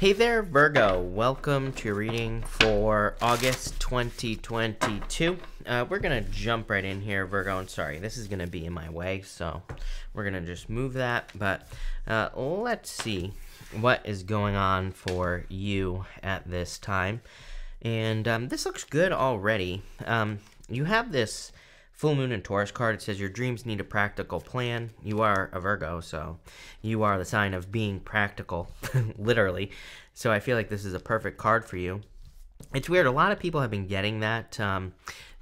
Hey there, Virgo. Welcome to your reading for August 2022. We're going to jump right in here, Virgo. And sorry, this is going to be in my way, so we're going to just move that. But let's see what is going on for you at this time. And this looks good already. You have this full moon and Taurus card. It says your dreams need a practical plan. You are a Virgo, so you are the sign of being practical, literally. So I feel like this is a perfect card for you. It's weird. A lot of people have been getting that,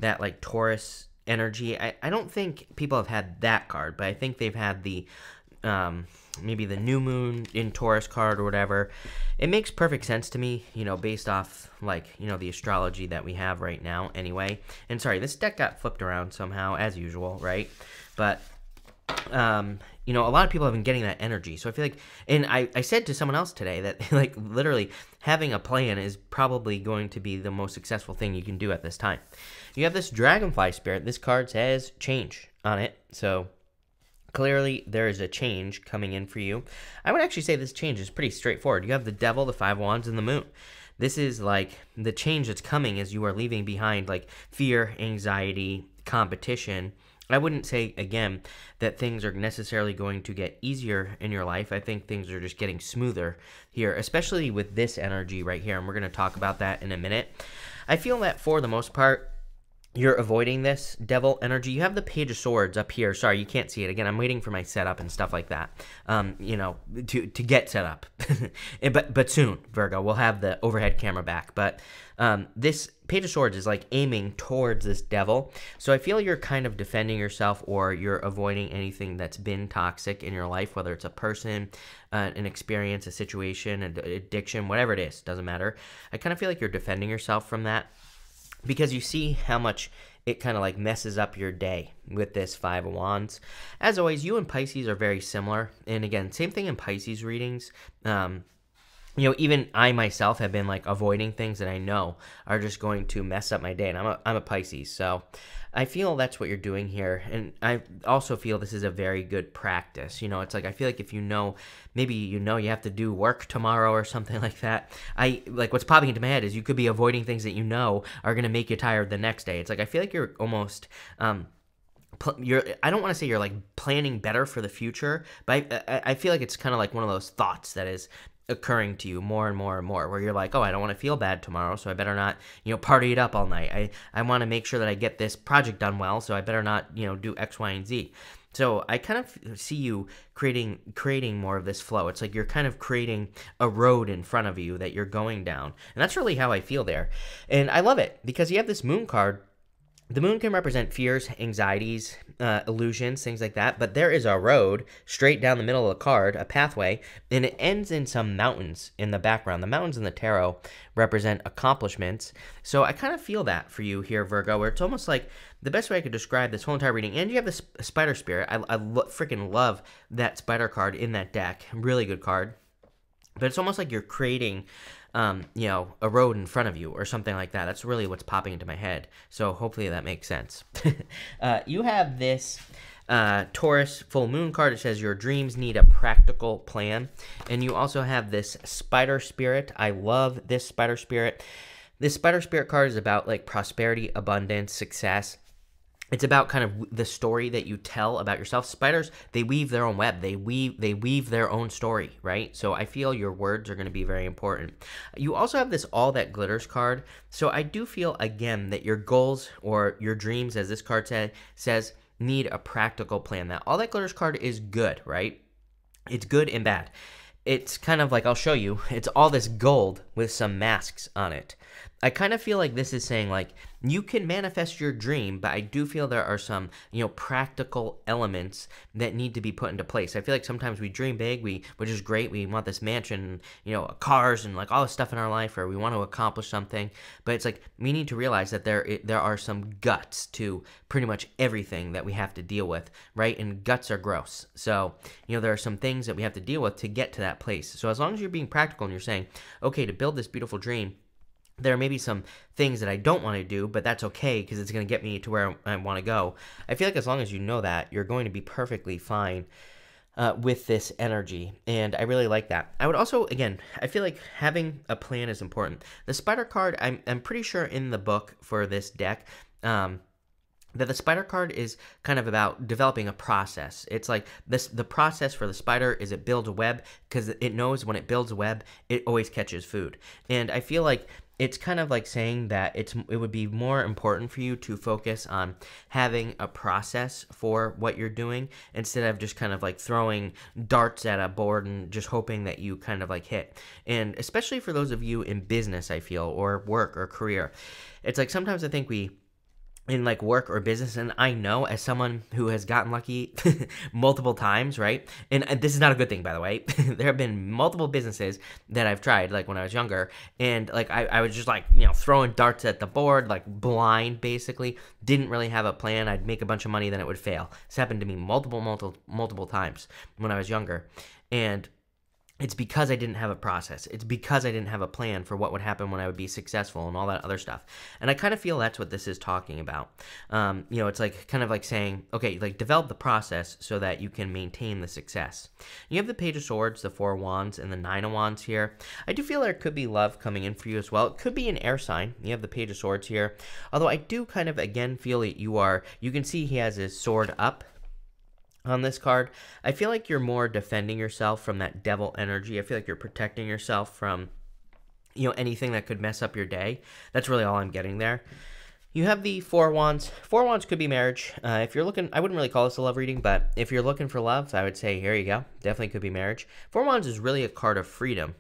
that like Taurus energy. I don't think people have had that card, but I think they've had the, maybe the new moon in Taurus card or whatever. It makes perfect sense to me, you know, based off, like, you know, the astrology that we have right now anyway. And sorry, this deck got flipped around somehow, as usual, right? But, you know, a lot of people have been getting that energy. So I feel like, and I said to someone else today that, like, literally having a plan is probably going to be the most successful thing you can do at this time. You have this dragonfly spirit. This card says change on it. So clearly, there is a change coming in for you. I would actually say this change is pretty straightforward. You have the devil, the five of wands, and the moon. This is like the change that's coming as you are leaving behind like fear, anxiety, competition. I wouldn't say, again, that things are necessarily going to get easier in your life. I think things are just getting smoother here, especially with this energy right here, and we're going to talk about that in a minute. I feel that for the most part, you're avoiding this devil energy. You have the Page of Swords up here. Sorry, you can't see it. Again, I'm waiting for my setup and stuff like that, you know, to get set up. but soon, Virgo, we'll have the overhead camera back. But this Page of Swords is like aiming towards this devil. So I feel you're kind of defending yourself, or you're avoiding anything that's been toxic in your life, whether it's a person, an experience, a situation, an addiction, whatever it is, doesn't matter. I kind of feel like you're defending yourself from that, because you see how much it kind of like messes up your day with this Five of Wands. As always, you and Pisces are very similar. And again, same thing in Pisces readings. You know, even I myself have been like avoiding things that I know are just going to mess up my day. And I'm a Pisces, so I feel that's what you're doing here. And I also feel this is a very good practice. You know, it's like, I feel like if you know, maybe you know you have to do work tomorrow or something like that. Like what's popping into my head is you could be avoiding things that you know are going to make you tired the next day. It's like, I feel like you're almost, I don't want to say you're like planning better for the future, but I feel like it's kind of like one of those thoughts that is occurring to you more and more and more, where you're like, oh, I don't want to feel bad tomorrow, so I better not, you know, party it up all night. I want to make sure that I get this project done well, so I better not, you know, do X, Y, and Z. So I kind of see you creating more of this flow. It's like you're kind of creating a road in front of you that you're going down. And that's really how I feel there. And I love it because you have this moon card. The moon can represent fears, anxieties, illusions, things like that. But there is a road straight down the middle of the card, a pathway, and it ends in some mountains in the background. The mountains in the tarot represent accomplishments. So I kind of feel that for you here, Virgo, where it's almost like the best way I could describe this whole entire reading. And you have this spider spirit. I freaking love that spider card in that deck. Really good card. But it's almost like you're creating, you know, a road in front of you or something like that. That's really what's popping into my head. So hopefully that makes sense. You have this Taurus full moon card. It says your dreams need a practical plan. And you also have this spider spirit. I love this spider spirit. This spider spirit card is about like prosperity, abundance, success. It's about kind of the story that you tell about yourself. Spiders, they weave their own web. They weave their own story, right? So I feel your words are going to be very important. You also have this All That Glitters card. So I do feel, again, that your goals or your dreams, as this card says, need a practical plan. That All That Glitters card is good, right? It's good and bad. It's kind of like, I'll show you, it's all this gold with some masks on it. I kind of feel like this is saying, like, you can manifest your dream, but I do feel there are some, you know, practical elements that need to be put into place. I feel like sometimes we dream big, which is great. We want this mansion, you know, cars and like all this stuff in our life, or we want to accomplish something. But it's like we need to realize that there are some guts to pretty much everything that we have to deal with, right? And guts are gross. So, you know, there are some things that we have to deal with to get to that place. So as long as you're being practical and you're saying, okay, to build this beautiful dream, there may be some things that I don't want to do, but that's okay because it's going to get me to where I want to go. I feel like as long as you know that, you're going to be perfectly fine with this energy, and I really like that. I would also, again, I feel like having a plan is important. The Spider card, I'm pretty sure in the book for this deck, that the spider card is kind of about developing a process. It's like this, the process for the spider is it builds a web because it knows when it builds a web, it always catches food. And I feel like it's kind of like saying that it would be more important for you to focus on having a process for what you're doing instead of just kind of like throwing darts at a board and just hoping that you kind of like hit. And especially for those of you in business, I feel, or work or career, it's like sometimes I think we, in like work or business, and I know as someone who has gotten lucky multiple times, right? And this is not a good thing, by the way. There have been multiple businesses that I've tried, like when I was younger, and like I was just like, you know, throwing darts at the board, like blind, basically. Didn't really have a plan. I'd make a bunch of money, then it would fail. This happened to me multiple times when I was younger, and it's because I didn't have a process. It's because I didn't have a plan for what would happen when I would be successful and all that other stuff. And I kind of feel that's what this is talking about. You know, it's like kind of like saying, okay, like develop the process so that you can maintain the success. You have the Page of Swords, the Four of Wands, and the Nine of Wands here. I do feel there could be love coming in for you as well. It could be an air sign. You have the Page of Swords here. Although I do kind of, again, feel that you can see he has his sword up on this card. I feel like you're more defending yourself from that devil energy. I feel like you're protecting yourself from, you know, anything that could mess up your day. That's really all I'm getting there. You have the Four of Wands. Four of Wands could be marriage. If you're looking, I wouldn't really call this a love reading, but if you're looking for love, I would say, here you go. Definitely could be marriage. Four of Wands is really a card of freedom.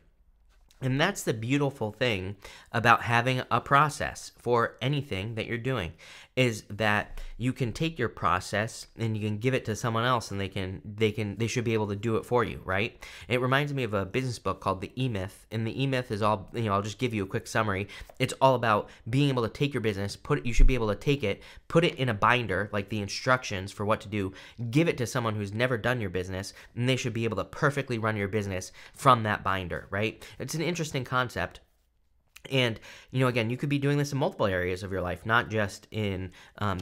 And that's the beautiful thing about having a process for anything that you're doing, is that you can take your process and you can give it to someone else, and they should be able to do it for you, right? It reminds me of a business book called The E-Myth, and The E-Myth is all, you know, I'll just give you a quick summary. It's all about being able to take your business, you should be able to take it, put it in a binder, like the instructions for what to do, give it to someone who's never done your business, and they should be able to perfectly run your business from that binder, right? It's an interesting concept. And, you know, again, you could be doing this in multiple areas of your life, not just in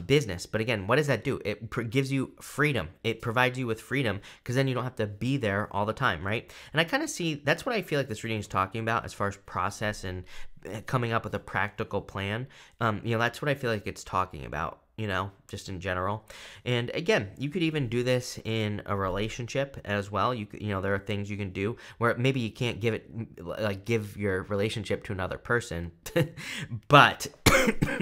business. But again, what does that do? It gives you freedom. It provides you with freedom because then you don't have to be there all the time, right? And I kind of see, that's what I feel like this reading is talking about as far as process and coming up with a practical plan. You know, that's what I feel like it's talking about, you know, just in general. And again, you could even do this in a relationship as well. You know, there are things you can do where maybe you can't give your relationship to another person, but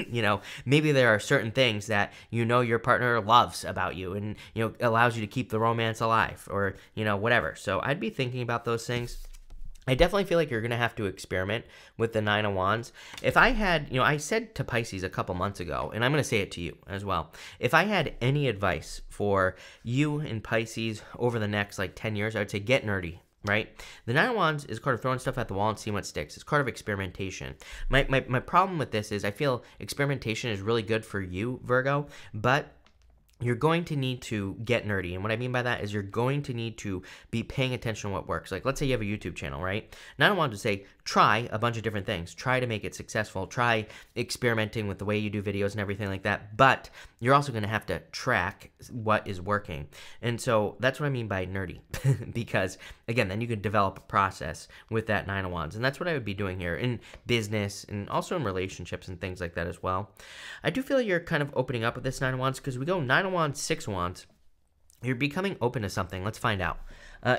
you know, maybe there are certain things that, you know, your partner loves about you and, you know, allows you to keep the romance alive, or, you know, whatever. So I'd be thinking about those things. I definitely feel like you're going to have to experiment with the Nine of Wands. If I had, you know, I said to Pisces a couple months ago, and I'm going to say it to you as well. If I had any advice for you and Pisces over the next like 10 years, I would say get nerdy, right? The Nine of Wands is a card of throwing stuff at the wall and seeing what sticks. It's a card of experimentation. My problem with this is I feel experimentation is really good for you, Virgo, but you're going to need to get nerdy. And what I mean by that is you're going to need to be paying attention to what works. Like, let's say you have a YouTube channel, right? Now I want to say, try a bunch of different things. Try to make it successful. Try experimenting with the way you do videos and everything like that. But you're also going to have to track what is working. And so that's what I mean by nerdy. Because, again, then you can develop a process with that Nine of Wands. And that's what I would be doing here in business and also in relationships and things like that as well. I do feel like you're kind of opening up with this Nine of Wands because we go Nine of Wands, Six of Wands. You're becoming open to something. Let's find out.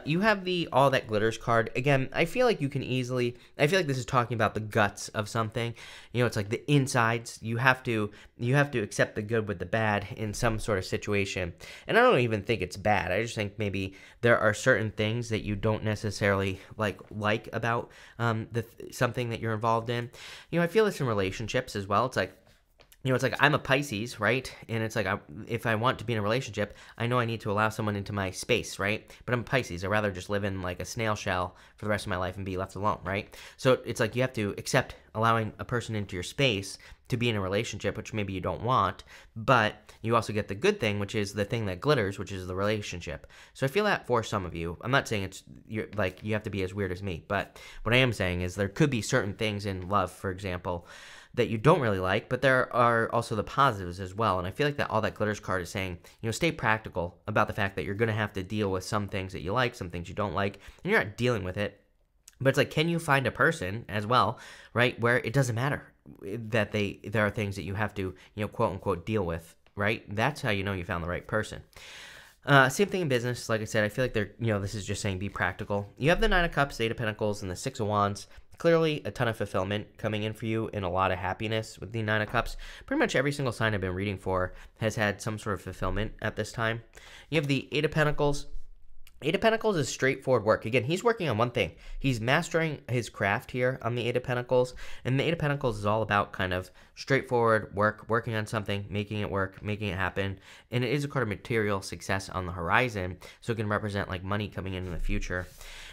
You have the All That Glitters card. Again, I feel like you can easily, I feel like this is talking about the guts of something. You know, it's like the insides. You have to accept the good with the bad in some sort of situation. And I don't even think it's bad. I just think maybe there are certain things that you don't necessarily like about something that you're involved in. You know, I feel this in relationships as well. It's like, you know, it's like I'm a Pisces, right? And it's like if I want to be in a relationship, I know I need to allow someone into my space, right? But I'm a Pisces. I'd rather just live in like a snail shell for the rest of my life and be left alone, right? So it's like you have to accept allowing a person into your space to be in a relationship, which maybe you don't want, but you also get the good thing, which is the thing that glitters, which is the relationship. So I feel that for some of you. I'm not saying you have to be as weird as me, but what I am saying is there could be certain things in love, for example, that you don't really like, but there are also the positives as well. And I feel like that all that glitters card is saying, stay practical about the fact that you're going to have to deal with some things that you like, some things you don't like, and you're not dealing with it. But it's like, can you find a person as well, right, where it doesn't matter that there are things that you have to, quote unquote, deal with, right? That's how you know you found the right person. Same thing in business. Like I said, I feel like this is just saying be practical. You have the 9 of Cups, 8 of Pentacles, and the 6 of Wands. Clearly, a ton of fulfillment coming in for you and a lot of happiness with the 9 of Cups. Pretty much every single sign I've been reading for has had some sort of fulfillment at this time. You have the 8 of Pentacles. 8 of Pentacles is straightforward work. Again, he's working on one thing. He's mastering his craft here on the 8 of Pentacles. And the 8 of Pentacles is all about kind of straightforward work, working on something, making it work, making it happen. And it is a card of material success on the horizon, so it can represent like money coming in the future.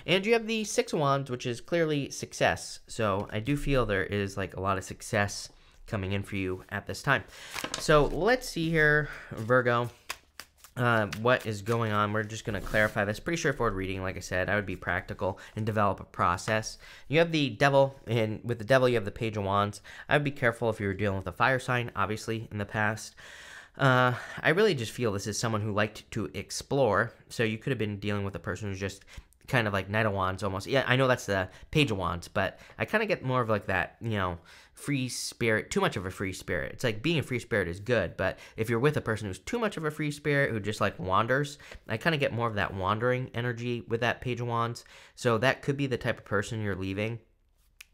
And you have the 6 of Wands, which is clearly success. So I do feel there is like a lot of success coming in for you at this time. So let's see here, Virgo. What is going on? We're just going to clarify this. Pretty straightforward reading. Like I said, I would be practical and develop a process. You have the Devil, and with the Devil, you have the Page of Wands. I would be careful if you were dealing with a fire sign, obviously, in the past. I really just feel this is someone who liked to explore. So you could have been dealing with a person who's just kind of like Knight of Wands almost. Yeah, I know that's the Page of Wands, but I kind of get more of like that, free spirit, too much of a free spirit. It's like being a free spirit is good, but if you're with a person who's too much of a free spirit, who just like wanders, I kind of get more of that wandering energy with that Page of Wands. So that could be the type of person you're leaving.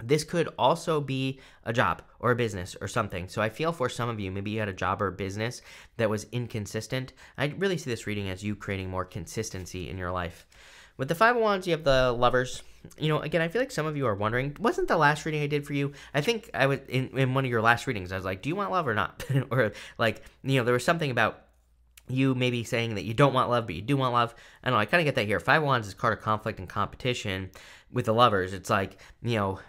This could also be a job or a business or something. So I feel for some of you, maybe you had a job or a business that was inconsistent. I really see this reading as you creating more consistency in your life. With the 5 of Wands, you have the Lovers. Again, I feel like some of you are wondering, wasn't the last reading I did for you? I think I would, in one of your last readings, I was like, do you want love or not? Or like, there was something about you maybe saying that you don't want love, but you do want love. I don't know, I kind of get that here. 5 of Wands is a card of conflict and competition. With the Lovers, it's like,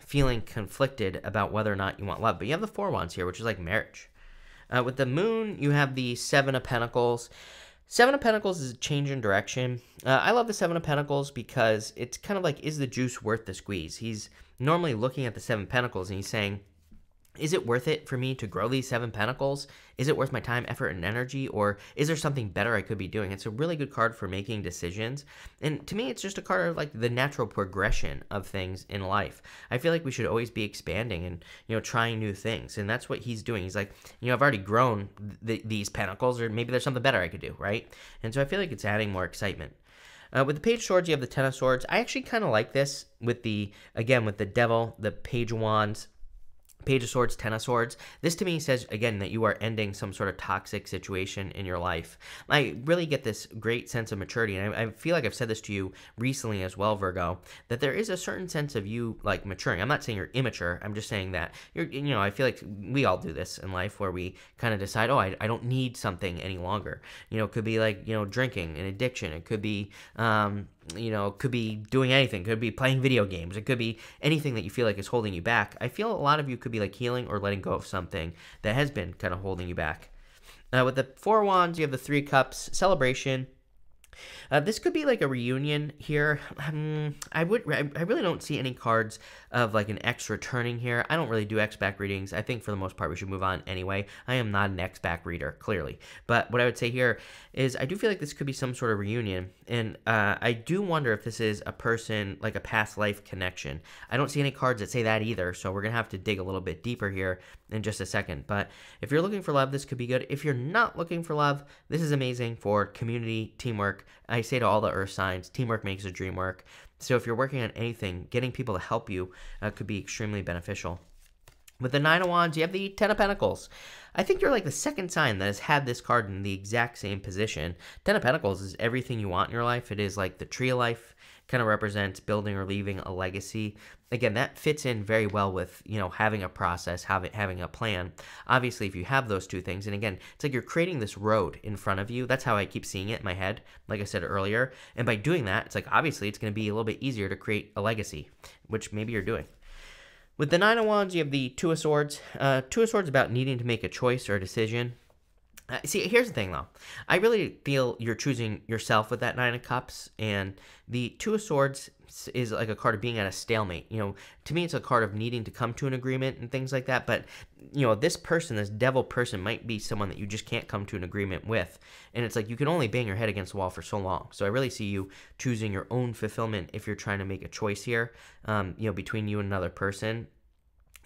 feeling conflicted about whether or not you want love. But you have the 4 of Wands here, which is like marriage. With the Moon, you have the 7 of Pentacles. 7 of Pentacles is a change in direction. I love the 7 of Pentacles because it's kind of like, is the juice worth the squeeze? He's normally looking at the 7 of Pentacles and he's saying, is it worth it for me to grow these 7 Pentacles? Is it worth my time, effort, and energy? Or is there something better I could be doing? It's a really good card for making decisions. And to me, it's just a card of like the natural progression of things in life. I feel like we should always be expanding and, trying new things. And that's what he's doing. He's like, I've already grown these Pentacles, or maybe there's something better I could do, right? And so I feel like it's adding more excitement. With the Page of Swords, you have the 10 of Swords. I actually kind of like this with the Devil, the Page of Wands, Page of Swords, 10 of Swords. This to me says, again, that you are ending some sort of toxic situation in your life. I really get this great sense of maturity, and I feel like I've said this to you recently as well, Virgo, that there is a certain sense of you, like, maturing. I'm not saying you're immature. I'm just saying that you're, I feel like we all do this in life where we kind of decide, oh, I don't need something any longer. It could be like, drinking, an addiction. It could be, could be doing anything. It could be playing video games. It could be anything that you feel like is holding you back. I feel a lot of you could be like healing or letting go of something that has been kind of holding you back. With the 4 of Wands, you have the 3 of Cups, celebration. This could be like a reunion here. I really don't see any cards of like an ex returning here. I don't really do ex-back readings. I think for the most part we should move on anyway. I am not an ex-back reader, clearly. But what I would say here is I do feel like this could be some sort of reunion. And I do wonder if this is a person, like a past life connection. I don't see any cards that say that either, so we're going to have to dig a little bit deeper here in just a second. But if you're looking for love, this could be good. If you're not looking for love, this is amazing for community, teamwork. I say to all the earth signs, teamwork makes the dream work. So if you're working on anything, getting people to help you could be extremely beneficial. With the 9 of Wands, you have the 10 of Pentacles. I think you're like the second sign that has had this card in the exact same position. 10 of Pentacles is everything you want in your life. It is like the tree of life, kind of represents building or leaving a legacy. Again, that fits in very well with, having a process, having a plan. Obviously, if you have those two things, and again, it's like you're creating this road in front of you. That's how I keep seeing it in my head, like I said earlier. And by doing that, it's like, obviously, it's going to be a little bit easier to create a legacy, which maybe you're doing. With the Nine of Wands, you have the Two of Swords. Two of Swords about needing to make a choice or a decision. See, here's the thing, though. I really feel you're choosing yourself with that Nine of Cups, and the Two of Swords is like a card of being at a stalemate. You know, to me, it's a card of needing to come to an agreement and things like that, but, you know, this person, this devil person, might be someone that you just can't come to an agreement with, and it's like you can only bang your head against the wall for so long. So I really see you choosing your own fulfillment if you're trying to make a choice here, you know, between you and another person.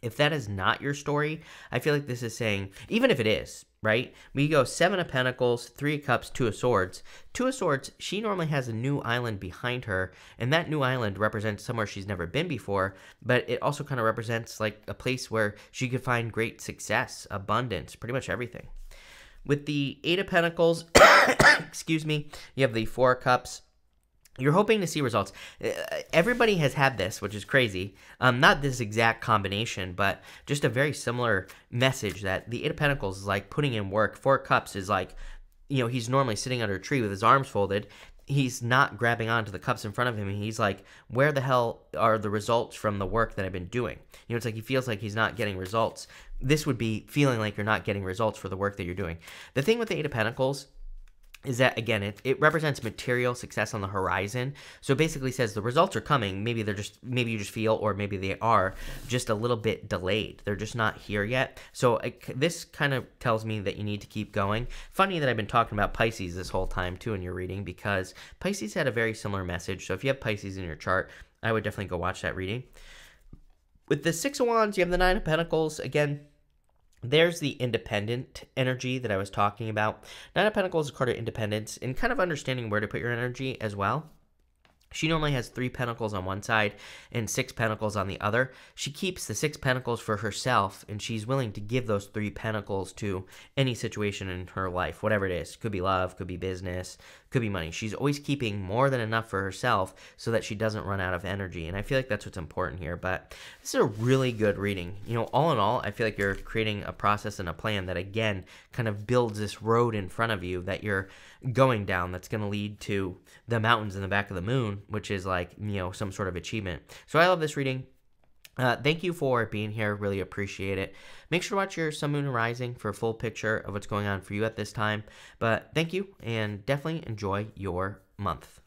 If that is not your story, I feel like this is saying, even if it is, right? We go Seven of Pentacles, Three of Cups, Two of Swords. Two of Swords, she normally has a new island behind her, and that new island represents somewhere she's never been before, but it also kind of represents like a place where she could find great success, abundance, pretty much everything. With the Eight of Pentacles, excuse me, you have the Four of Cups. You're hoping to see results. Everybody has had this, which is crazy. Not this exact combination, but just a very similar message that the Eight of Pentacles is like putting in work. Four of Cups is like, you know, he's normally sitting under a tree with his arms folded. He's not grabbing onto the cups in front of him. And he's like, where the hell are the results from the work that I've been doing? You know, it's like he feels like he's not getting results. This would be feeling like you're not getting results for the work that you're doing. The thing with the Eight of Pentacles is that, again, it represents material success on the horizon. So it basically says the results are coming. Maybe you just feel, or maybe they are just a little bit delayed. They're just not here yet. So this kind of tells me that you need to keep going. Funny that I've been talking about Pisces this whole time too in your reading, because Pisces had a very similar message. So if you have Pisces in your chart, I would definitely go watch that reading. With the Six of Wands, you have the Nine of Pentacles. Again, there's the independent energy that I was talking about. Nine of Pentacles is a card of independence and kind of understanding where to put your energy as well. She normally has Three Pentacles on one side and Six Pentacles on the other. She keeps the Six Pentacles for herself, and she's willing to give those Three Pentacles to any situation in her life, whatever it is. Could be love, could be business, could be money. She's always keeping more than enough for herself so that she doesn't run out of energy, and I feel like that's what's important here. But this is a really good reading. You know, all in all, I feel like you're creating a process and a plan that, again, kind of builds this road in front of you that you're going down that's going to lead to the mountains in the back of the moon, which is like, you know, some sort of achievement. So I love this reading. Thank you for being here. Really appreciate it. Make sure to watch your Sun, Moon, and Rising for a full picture of what's going on for you at this time. But thank you, and definitely enjoy your month.